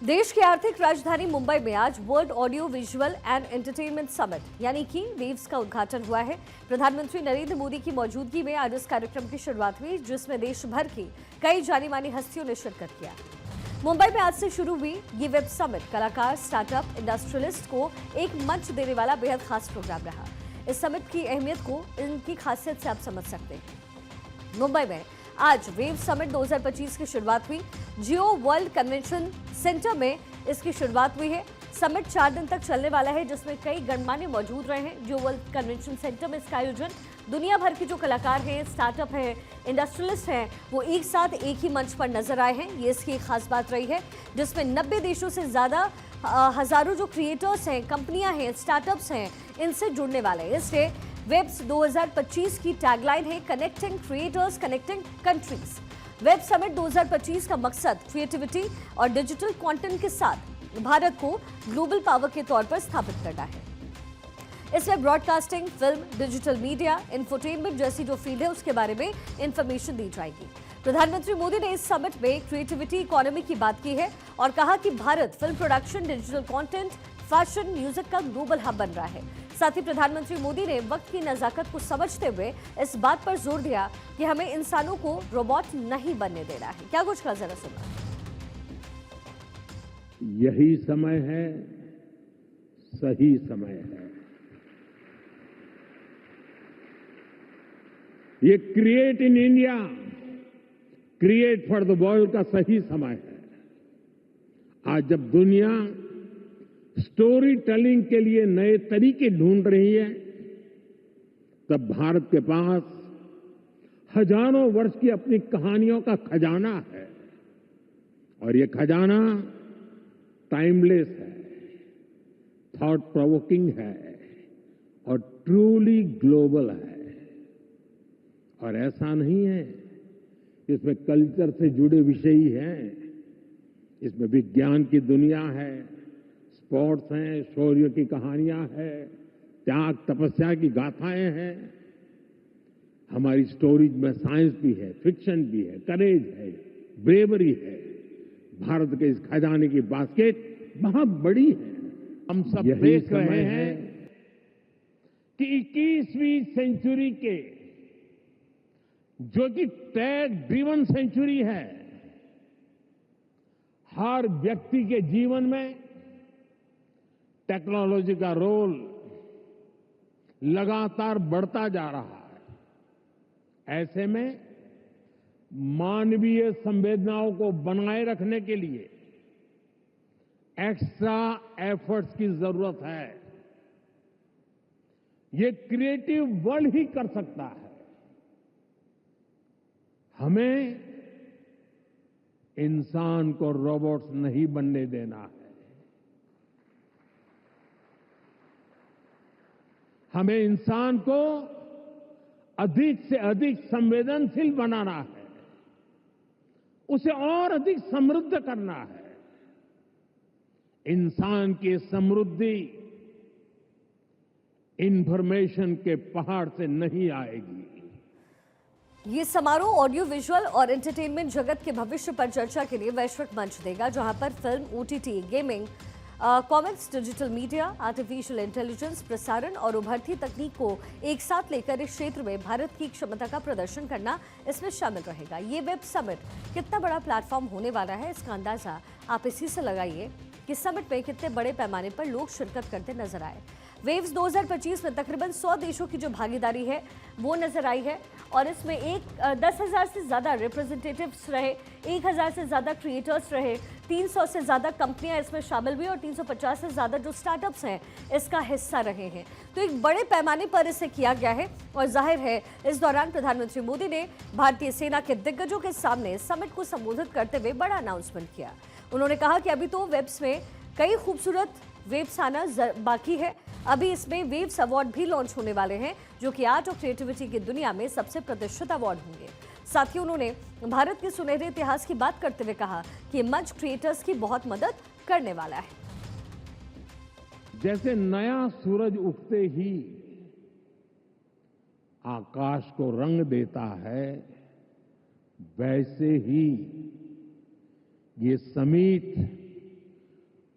देश की आर्थिक राजधानी मुंबई में आज world audio visual and entertainment summit यानी कि वेव्स का उद्घाटन हुआ है। प्रधानमंत्री नरेंद्र मोदी की मौजूदगी में आज इस कार्यक्रम की शुरुआत हुई, जिसमें देश भर की कई जानी मानी हस्तियों ने शिरकत किया। मुंबई में आज से शुरू हुई ये वेब समिट कलाकार, स्टार्टअप, इंडस्ट्रियलिस्ट को एक मंच देने वाला बेहद खास प्रोग्राम रहा। इस समिट की अहमियत को इनकी खासियत से आप समझ सकते हैं। मुंबई में आज वेव समिट 2025 की शुरुआत हुई। जियो वर्ल्ड कन्वेंशन सेंटर में इसकी शुरुआत हुई है। समिट 4 दिन तक चलने वाला है, जिसमें कई गणमान्य मौजूद रहे हैं। जियो वर्ल्ड कन्वेंशन सेंटर में इसका आयोजन दुनिया भर के जो कलाकार हैं, स्टार्टअप हैं, इंडस्ट्रियलिस्ट हैं, वो एक साथ एक ही मंच पर नजर आए हैं। ये इसकी एक खास बात रही है, जिसमें 90 देशों से ज्यादा हजारों जो क्रिएटर्स हैं, कंपनियां हैं, स्टार्टअप्स हैं, इनसे जुड़ने वाले हैं। इसलिए वेब्स 2025 की टैगलाइन है connecting creators, connecting countries. Web summit 2025 का मकसद क्रिएटिविटी और डिजिटल कंटेंट के साथ भारत को ग्लोबल पावर के तौर पर स्थापित करना है। इसमें broadcasting, film, digital media, infotainment जैसी जो फील्ड है उसके बारे में इंफॉर्मेशन दी जाएगी। प्रधानमंत्री मोदी ने इस समिट में क्रिएटिविटी इकोनॉमी की बात की है और कहा कि Bharat film production, digital content, fashion, music का ग्लोबल हब बन रहा है। साथ ही प्रधानमंत्री मोदी ने वक्त की नजाकत को समझते हुए इस बात पर जोर दिया कि हमें इंसानों को रोबोट नहीं बनने देना है। क्या कुछ कहा, जरा सुना। यही समय है, सही समय है। ये create in India, create for the world का सही समय है। आज जब दुनिया स्टोरी टेलिंग के लिए नए तरीके ढूंढ रही है, तब भारत के पास हजारों वर्ष की अपनी कहानियों का खजाना है। और ये खजाना टाइमलेस है, थॉट प्रोवोकिंग है और ट्रूली ग्लोबल है। और ऐसा नहीं है, इसमें कल्चर से जुड़े विषय ही हैं, इसमें विज्ञान की दुनिया है, स्पोर्ट्स हैं, शौर्य की कहानियां हैं, त्याग तपस्या की गाथाएं हैं। हमारी स्टोरीज में साइंस भी है, फिक्शन भी है, करेज है, ब्रेवरी है। भारत के इस खजाने की बास्केट बहुत बड़ी है। हम सब देख रहे हैं कि 21वीं सेंचुरी के, जो कि टेक ड्रिवन सेंचुरी है, हर व्यक्ति के जीवन में टेक्नोलॉजी का रोल लगातार बढ़ता जा रहा है। ऐसे में मानवीय संवेदनाओं को बनाए रखने के लिए एक्स्ट्रा एफर्ट्स की जरूरत है। ये क्रिएटिव वर्ल्ड ही कर सकता है। हमें इंसान को रोबोट्स नहीं बनने देना है। हमें इंसान को अधिक से अधिक संवेदनशील बनाना है, उसे और अधिक समृद्ध करना है। इंसान की समृद्धि इंफॉर्मेशन के पहाड़ से नहीं आएगी। ये समारोह ऑडियो विजुअल और एंटरटेनमेंट जगत के भविष्य पर चर्चा के लिए वैश्विक मंच देगा, जहां पर film, OTT, gaming, comics, digital media, artificial intelligence, प्रसारण और उभरती तकनीक को एक साथ लेकर इस क्षेत्र में भारत की क्षमता का प्रदर्शन करना इसमें शामिल रहेगा। ये वेब समिट कितना बड़ा प्लेटफॉर्म होने वाला है, इसका अंदाजा आप इसी से लगाइए कि समिट में कितने बड़े पैमाने पर लोग शिरकत करते नजर आए। वेव्स 2025 में तकरीबन 100 देशों की जो भागीदारी है वो नजर आई है और इसमें 10,000 से ज़्यादा रिप्रेजेंटेटिव्स रहे, 1,000 से ज़्यादा क्रिएटर्स रहे, 300 से ज़्यादा कंपनियां इसमें शामिल हुई और 350 से ज़्यादा जो स्टार्टअप्स हैं इसका हिस्सा रहे हैं। तो एक बड़े पैमाने पर इसे किया गया है और जाहिर है इस दौरान प्रधानमंत्री मोदी ने भारतीय सेना के दिग्गजों के सामने समिट को संबोधित करते हुए बड़ा अनाउंसमेंट किया। उन्होंने कहा कि अभी तो वेब्स में कई खूबसूरत वेब्स आना बाकी है। अभी इसमें वेव्स अवार्ड भी लॉन्च होने वाले हैं, जो कि आर्ट और क्रिएटिविटी की दुनिया में सबसे प्रतिष्ठित अवार्ड होंगे। साथ ही उन्होंने भारत के सुनहरे इतिहास की बात करते हुए कहा कि मंच क्रिएटर्स की बहुत मदद करने वाला है। जैसे नया सूरज उगते ही आकाश को रंग देता है, वैसे ही ये समिट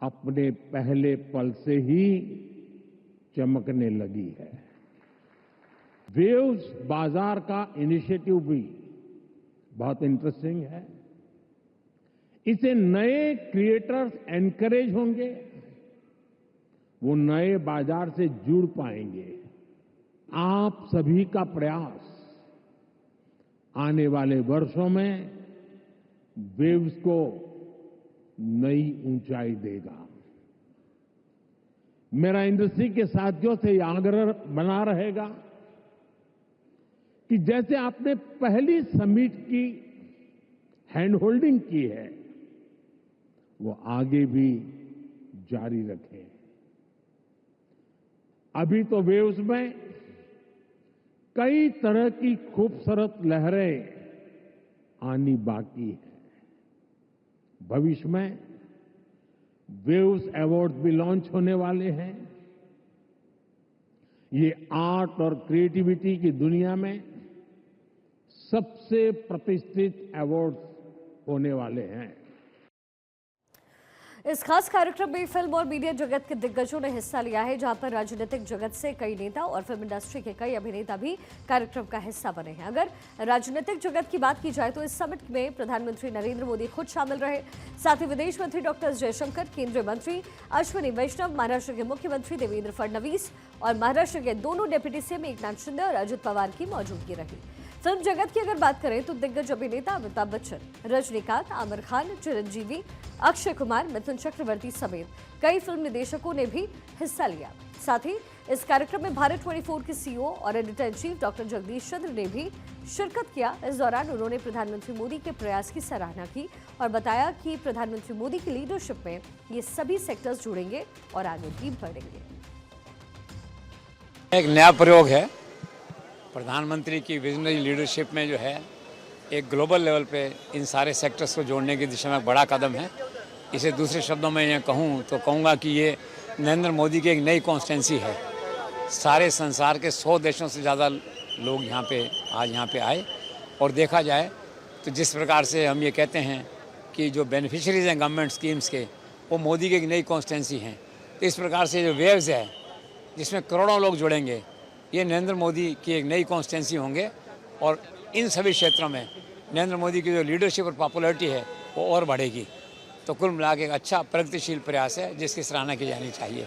अपने पहले पल से ही चमकने लगी है। वेव्स बाजार का इनिशिएटिव भी बहुत इंटरेस्टिंग है। इसे नए क्रिएटर्स एनकरेज होंगे, वो नए बाजार से जुड़ पाएंगे। आप सभी का प्रयास आने वाले वर्षों में वेव्स को नई ऊंचाई देगा। मेरा इंडस्ट्री के साथियों से यह आग्रह बना रहेगा कि जैसे आपने पहली समिट की हैंड होल्डिंग की है, वो आगे भी जारी रखें। अभी तो वेव्स में कई तरह की खूबसूरत लहरें आनी बाकी है। भविष्य में वेव्स अवार्ड भी लॉन्च होने वाले हैं। ये आर्ट और क्रिएटिविटी की दुनिया में सबसे प्रतिष्ठित अवार्ड्स होने वाले हैं। इस खास कार्यक्रम में फिल्म और मीडिया जगत के दिग्गजों ने हिस्सा लिया है, जहां पर राजनीतिक जगत से कई नेता और फिल्म इंडस्ट्री के कई अभिनेता भी कार्यक्रम का हिस्सा बने हैं। अगर राजनीतिक जगत की बात की जाए तो इस समिट में प्रधानमंत्री नरेंद्र मोदी खुद शामिल रहे, साथ ही विदेश मंत्री डॉक्टर जयशंकर, केंद्रीय मंत्री अश्विनी वैष्णव, महाराष्ट्र के मुख्यमंत्री देवेंद्र फडणवीस और महाराष्ट्र के दोनों डिप्टी सीएम एकनाथ शिंदे और अजित पवार की मौजूदगी रही। फिल्म जगत की अगर बात करें तो दिग्गज अभिनेता अमिताभ बच्चन, रजनीकांत, आमिर खान, चिरंजीवी, अक्षय कुमार, मिथुन चक्रवर्ती समेत कई फिल्म निदेशकों ने भी हिस्सा लिया। साथ ही इस कार्यक्रम में भारत 24 के सीईओ और editor in chief doctor Jagdish Chandra ने भी शिरकत किया। इस दौरान उन्होंने प्रधानमंत्री मोदी के प्रयास की सराहना की और बताया कि प्रधानमंत्री मोदी की लीडरशिप में ये सभी सेक्टर्स जुड़ेंगे और आगे भी बढ़ेंगे। एक नया प्रयोग है। प्रधानमंत्री की विजनरी लीडरशिप में जो है एक ग्लोबल लेवल पे इन सारे सेक्टर्स को जोड़ने की दिशा में बड़ा कदम है। इसे दूसरे शब्दों में ये कहूँ तो कहूँगा कि ये नरेंद्र मोदी की एक नई कॉन्स्टिट्यूंसी है। सारे संसार के 100 देशों से ज़्यादा लोग आज यहाँ पे आए और देखा जाए तो जिस प्रकार से हम ये कहते हैं कि जो बेनिफिशरीज हैं गवर्नमेंट स्कीम्स के, वो मोदी की एक नई कॉन्स्टिट्यूंसी हैं। तो इस प्रकार से जो वेव्स है जिसमें करोड़ों लोग जुड़ेंगे, ये नरेंद्र मोदी की एक नई कॉन्स्टिट्यूंसी होंगे और इन सभी क्षेत्रों में नरेंद्र मोदी की जो लीडरशिप और पॉपुलैरिटी है वो और बढ़ेगी। तो कुल मिला के एक अच्छा प्रगतिशील प्रयास है जिसकी सराहना की जानी चाहिए।